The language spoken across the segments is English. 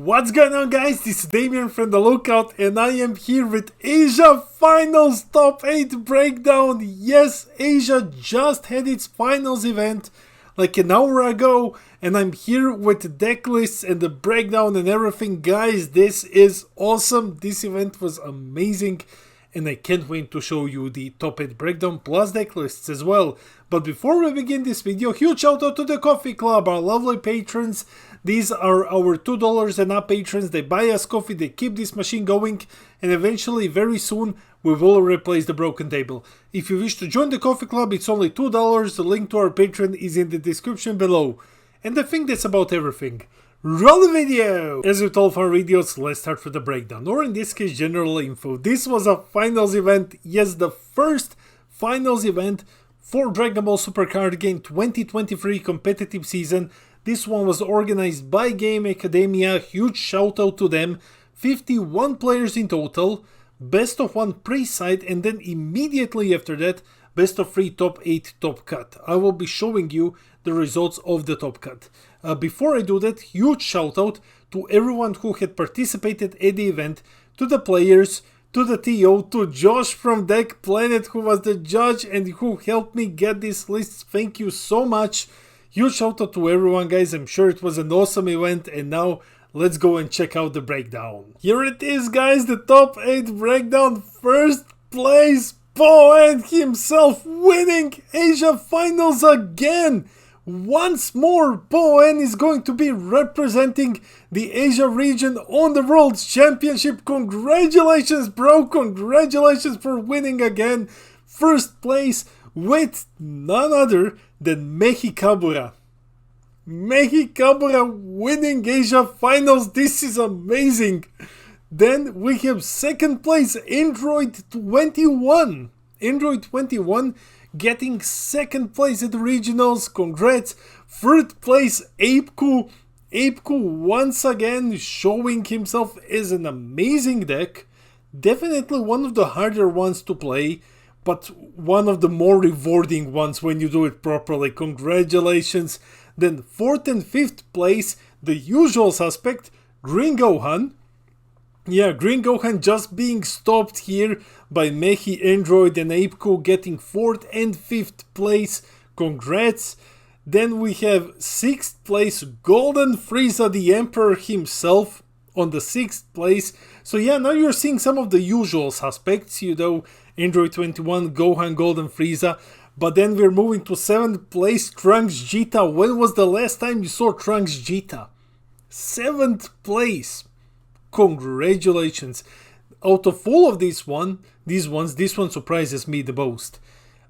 What's going on, guys? This is Damien from The Lookout and I am here with Asia Finals Top 8 Breakdown. Yes, Asia just had its finals event like an hour ago and I'm here with Decklists and the breakdown and everything. Guys, this is awesome. This event was amazing and I can't wait to show you the top 8 breakdown plus Decklists as well. But before we begin this video, huge shout out to the Coffee Club, our lovely patrons. These are our $2 and up patrons. They buy us coffee, they keep this machine going, and eventually, very soon, we will replace the broken table. If you wish to join the Coffee Club, it's only $2. The link to our Patreon is in the description below. And I think that's about everything. Roll the video! As with all of our videos, let's start with the breakdown, or in this case, general info. This was a finals event. Yes, the first finals event for Dragon Ball Super Card Game 2023 competitive season. This one was organized by Game Academia, huge shout out to them. 51 players in total, best of 1 pre-side, and then immediately after that, best of 3 top 8 top cut. I will be showing you the results of the top cut. Before I do that, huge shout out to everyone who had participated at the event, to the players, to the TO, to Josh from Deck Planet who was the judge and who helped me get these lists. Thank you so much. Huge shout out to everyone, guys. I'm sure it was an awesome event, and now let's go and check out the breakdown. Here it is, guys, the top 8 breakdown. First place, Poh Ann himself winning Asia Finals again. Once more, Poh Ann is going to be representing the Asia region on the World Championship. Congratulations, bro. Congratulations for winning again. First place with none other than Mexicabura. Mexicabura winning Asia Finals. This is amazing. Then we have second place, Android 21. Android 21 getting second place at the regionals. Congrats. Third place, Apeku. Apeku once again showing himself as an amazing deck. Definitely one of the harder ones to play, but one of the more rewarding ones when you do it properly. Congratulations. Then fourth and fifth place, the usual suspect, Green Gohan. Yeah, Green Gohan just being stopped here by Mechi, Android and Apeku, getting 4th and 5th place. Congrats. Then we have 6th place, Golden Frieza, the Emperor himself, on the 6th place. So yeah, now you're seeing some of the usual suspects, you know, Android 21, Gohan, Golden Frieza. But then we're moving to 7th place, Trunks Jita. When was the last time you saw Trunks Jita? 7th place. Congratulations. Out of all of this one surprises me the most.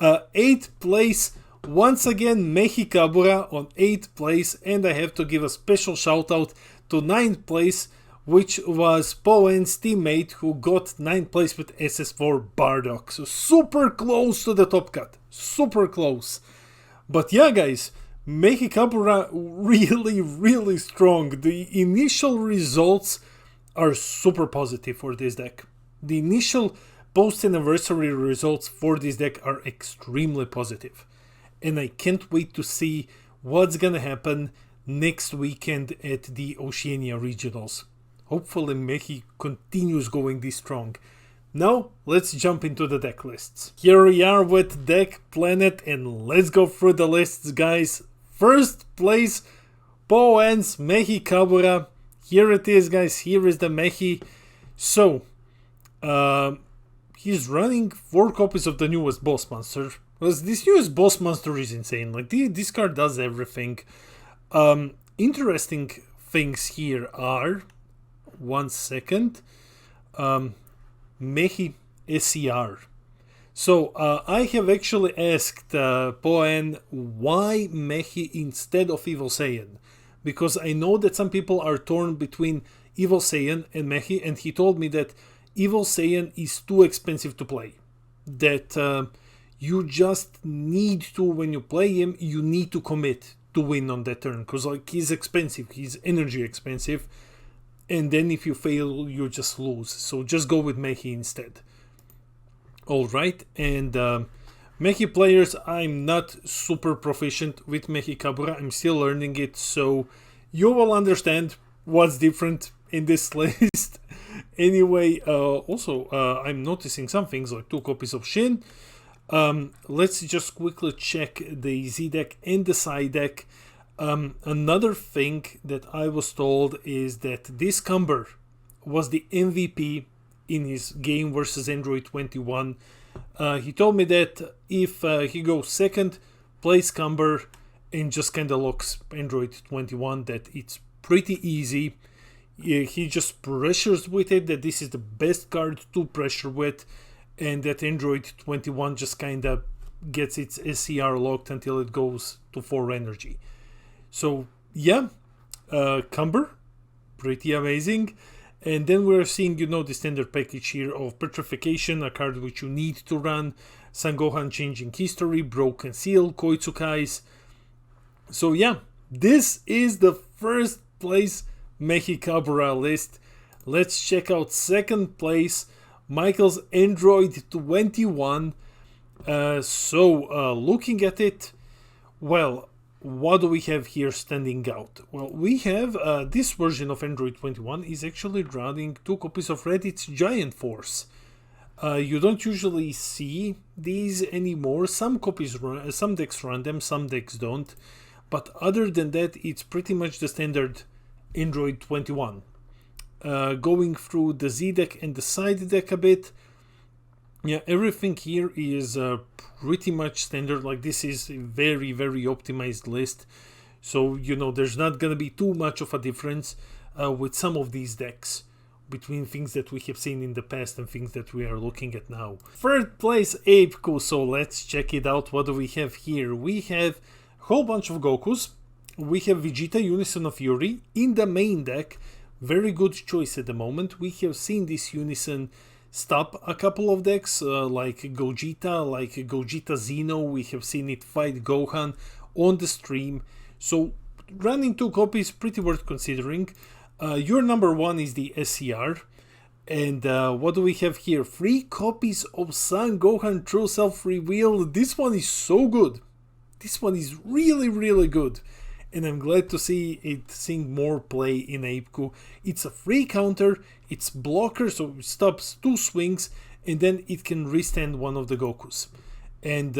8th place, once again Mexicabura on 8th place, and I have to give a special shout out to 9th place, which was Poh Ann's teammate who got 9th place with SS4 Bardock. So super close to the top cut. Super close. But yeah, guys, Mexicabura really strong. The initial results are super positive for this deck. The initial post-anniversary results for this deck are extremely positive. And I can't wait to see what's gonna happen next weekend at the Oceania Regionals. Hopefully Mechi continues going this strong. Now, let's jump into the deck lists. Here we are with Deck Planet and let's go through the lists, guys. First place, Poh Ann's Mexicabura. Here it is, guys. Here is the Mechi. So, he's running 4 copies of the newest Boss Monster. Because this newest Boss Monster is insane. Like, this card does everything. Interesting things here are, 1 second, Mechi SCR. So, I have actually asked Poh Ann why Mechi instead of Evil Saiyan. Because I know that some people are torn between Evil Saiyan and Mechi, and he told me that Evil Saiyan is too expensive to play. That you just need to, when you play him, you need to commit to win on that turn. Because like, he's expensive, he's energy expensive. And then if you fail, you just lose. So just go with Mechi instead. Alright, and Mechi players, I'm not super proficient with Mexicabura. I'm still learning it, so you will understand what's different in this list. Anyway, also I'm noticing some things like 2 copies of Shin. Let's just quickly check the Z deck and the side deck. Another thing that I was told is that this Cumber was the MVP in his game versus Android 21. He told me that if he goes second, plays Cumber, and just kind of locks Android 21, that it's pretty easy. He just pressures with it, that this is the best card to pressure with, and that Android 21 just kind of gets its SCR locked until it goes to 4 energy. So yeah, Cumber, pretty amazing. And then we're seeing, the standard package here of Petrification, a card which you need to run, Son Gohan Changing History, Broken Seal, Koitsukais. So yeah, this is the first place Mechikabura list. Let's check out second place, Michael's Android 21. Looking at it, well, what do we have here standing out? Well, we have this version of Android 21 is actually running 2 copies of Reddit's Giant Force. You don't usually see these anymore. Some decks run them, some decks don't. But other than that, it's pretty much the standard Android 21. Going through the Z deck and the side deck a bit, yeah, everything here is pretty much standard. Like, this is a very, very optimized list. So, there's not going to be too much of a difference with some of these decks between things that we have seen in the past and things that we are looking at now. Third place, Apeku. So let's check it out. What do we have here? We have a whole bunch of Gokus. We have Vegeta Unison of Fury in the main deck. Very good choice at the moment. We have seen this Unison stop a couple of decks like Gogeta Xeno. We have seen it fight Gohan on the stream. So running 2 copies, pretty worth considering. Your number 1 is the SCR. And what do we have here? 3 copies of Son Gohan True Self Reveal. This one is so good. This one is really, really good. And I'm glad to see it seeing more play in Apeku. It's a free counter, it's blocker, so it stops 2 swings, and then it can restand one of the Gokus. And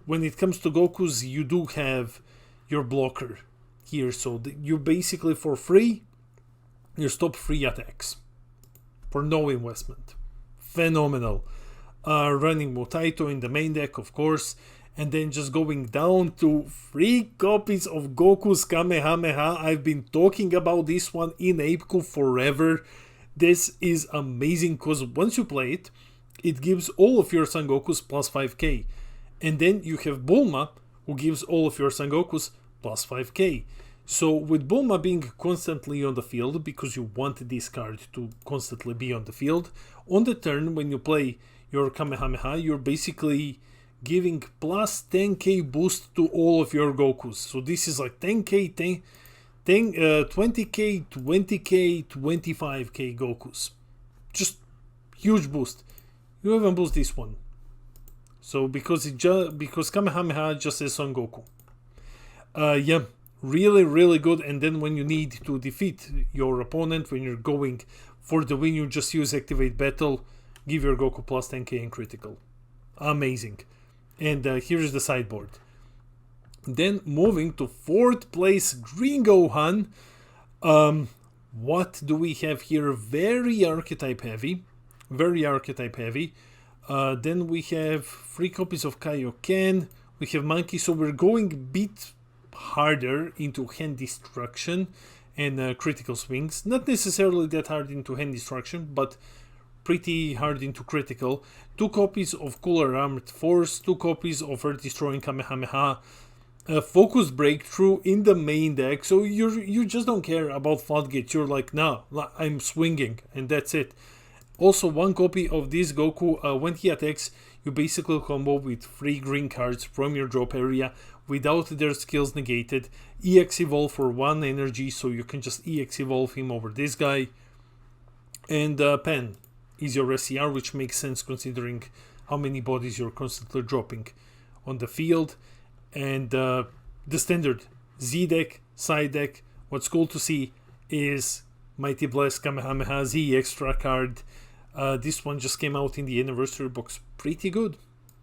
when it comes to Gokus, you do have your blocker here, so you basically, for free, you stop 3 attacks for no investment. Phenomenal. Running Motaito in the main deck, of course. And then just going down to 3 copies of Goku's Kamehameha. I've been talking about this one in Apeku forever. This is amazing because once you play it, it gives all of your Son Gokus plus 5k. And then you have Bulma, who gives all of your Son Gokus plus 5k. So with Bulma being constantly on the field, because you want this card to constantly be on the field, on the turn when you play your Kamehameha, you're basically giving plus 10k boost to all of your Gokus. So this is like 10k, 20k, 20k, 25k Gokus. Just huge boost. You even boost this one. So because Kamehameha just says Son Goku. Yeah, really, really good. And then when you need to defeat your opponent, when you're going for the win, you just use Activate Battle, give your Goku plus 10k and critical. Amazing. And here's the sideboard. Then moving to 4th place, Green Gohan. What do we have here? Very archetype heavy. Very archetype heavy. Then we have 3 copies of Kaioken. We have Monkey, so we're going a bit harder into hand destruction and critical swings. Not necessarily that hard into hand destruction, but pretty hard into critical. 2 copies of Cooler Armored Force, 2 copies of Earth Destroying Kamehameha, Focus Breakthrough in the main deck. So you just don't care about Floodgate. You're like, nah, I'm swinging, and that's it. Also 1 copy of this Goku. When he attacks, you basically combo with 3 green cards from your drop area without their skills negated. EX Evolve for 1 energy, so you can just EX Evolve him over this guy. And Pen is your SCR, which makes sense considering how many bodies you're constantly dropping on the field. And the standard Z deck, side deck. What's cool to see is Mighty Blast Kamehameha Z extra card. This one just came out in the anniversary box. Pretty good.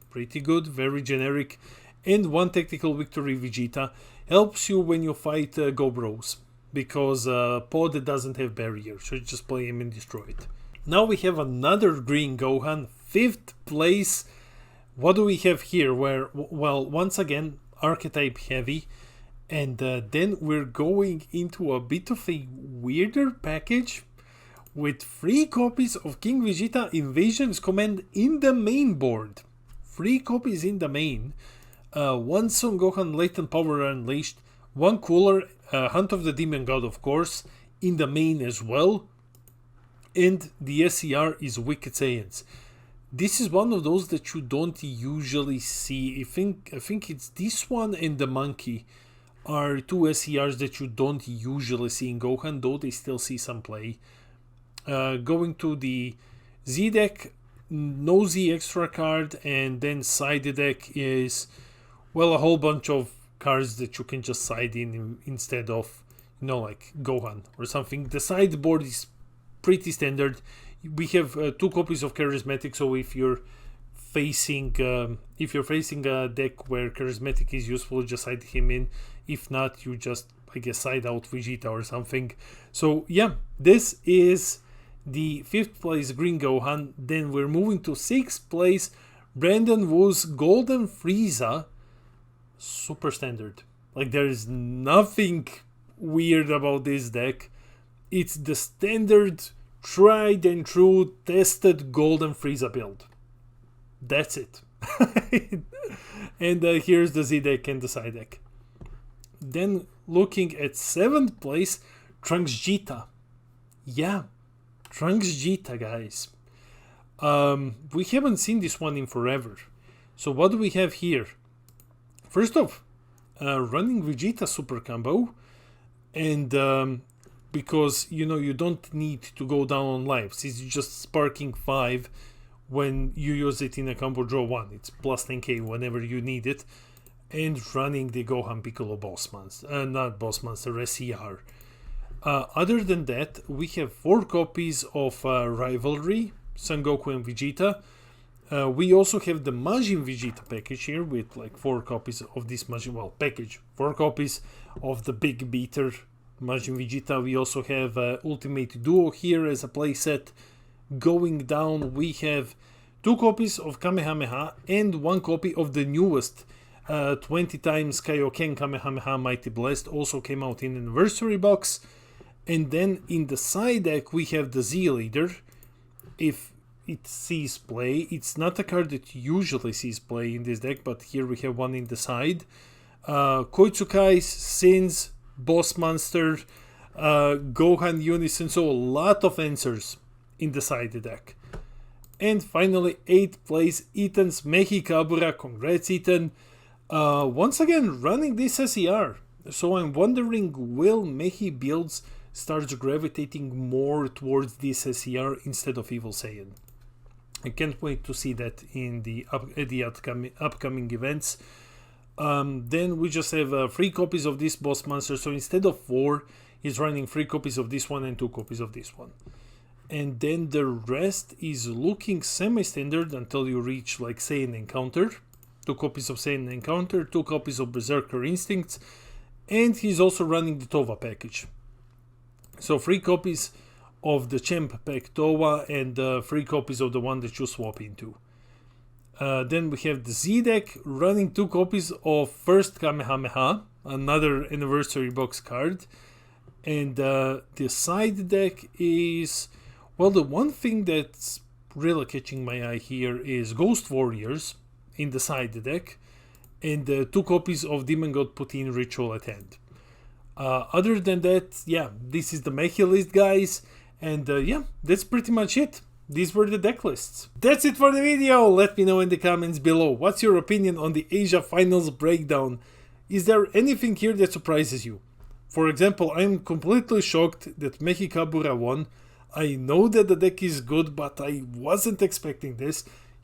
Pretty good. Very generic. And one Tactical Victory Vegeta. Helps you when you fight Go Bros. Because Pod doesn't have barrier. So just play him and destroy it. Now we have another green Gohan. 5th place. What do we have here? Where, well, once again, archetype heavy. And then we're going into a bit of a weirder package with 3 copies of King Vegeta Invasion's Command in the main board. 3 copies in the main. 1 Son Gohan Latent Power Unleashed. 1 Cooler, Hunt of the Demon God, of course, in the main as well. And the SCR is Wicked Saiyans. This is one of those that you don't usually see. I think it's this one and the Monkey are 2 SCRs that you don't usually see in Gohan, though they still see some play. Going to the Z deck, no Z extra card, and then side deck is, well, a whole bunch of cards that you can just side in instead of, you know, like Gohan or something. The sideboard is pretty standard. We have 2 copies of Charismatic, so if you're facing a deck where Charismatic is useful, just side him in. If not, you just, I guess, side out Vegeta or something. So yeah, this is the 5th place Green Gohan. Then we're moving to 6th place Brandon Wu's Golden Frieza. Super standard. Like, there is nothing weird about this deck. It's the standard, tried and true, tested Golden Frieza build. That's it. And here's the Z deck and the side deck. Then looking at 7th place, Trunks Jita. Yeah, Trunks Jita, guys. We haven't seen this one in forever. So what do we have here? First off, running Vegeta super combo. And because, you know, you don't need to go down on lives. It's just sparking 5 when you use it in a combo draw 1. It's plus 10k whenever you need it. And running the Gohan Piccolo Boss Monster, not Boss Monster, SCR. Other than that, we have 4 copies of Rivalry, Son Goku and Vegeta. We also have the Majin Vegeta package here with like 4 copies of this Majin, well, package, 4 copies of the Big Beater Majin Vegeta. We also have Ultimate Duo here as a playset. Going down, we have 2 copies of Kamehameha and 1 copy of the newest 20 times Kaioken Kamehameha Mighty Blast. Also came out in anniversary box. And then in the side deck we have the Z Leader. If it sees play, it's not a card that usually sees play in this deck, but here we have one in the side. Koitsukai's, Sins, Boss Monster, Gohan Unison, so a lot of answers in the side deck. And finally 8th place, Ethan's Mechikabura. Congrats, Ethan. Once again running this SER, so I'm wondering, will Mechi builds start gravitating more towards this SER instead of Evil Saiyan? I can't wait to see that in the upcoming events. Then we just have 3 copies of this Boss Monster, so instead of 4 he's running 3 copies of this one and 2 copies of this one. And then the rest is looking semi-standard until you reach like Saiyan Encounter. 2 copies of Saiyan Encounter, 2 copies of Berserker Instincts, and he's also running the Tova package. So 3 copies of the Champ Pack Tova and 3 copies of the one that you swap into. Then we have the Z deck running 2 copies of First Kamehameha, another anniversary box card. And the side deck is, well, the one thing that's really catching my eye here is Ghost Warriors in the side deck, and 2 copies of Demon God Putin Ritual at hand. Other than that, yeah, this is the Mechi list, guys, and yeah, that's pretty much it. These were the deck lists. That's it for the video. Let me know in the comments below, what's your opinion on the Asia Finals breakdown? Is there anything here that surprises you? For example, I'm completely shocked that Mechikabura won. I know that the deck is good, but I wasn't expecting this.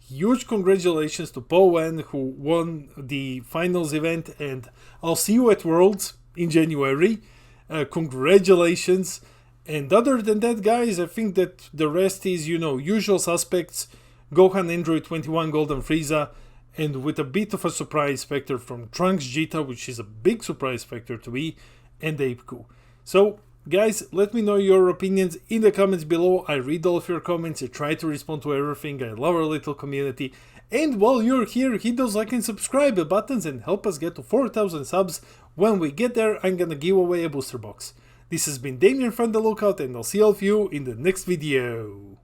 Huge congratulations to Poh Ann, who won the finals event, and I'll see you at Worlds in January. Congratulations. And other than that, guys, I think that the rest is, you know, usual suspects. Gohan, Android 21, Golden Frieza, and with a bit of a surprise factor from Trunks Jita, which is a big surprise factor to me, and Apeku. So, guys, let me know your opinions in the comments below. I read all of your comments, I try to respond to everything, I love our little community. And while you're here, hit those like and subscribe buttons and help us get to 4,000 subs. When we get there, I'm gonna give away a booster box. This has been Damien from The Lookout, and I'll see all of you in the next video.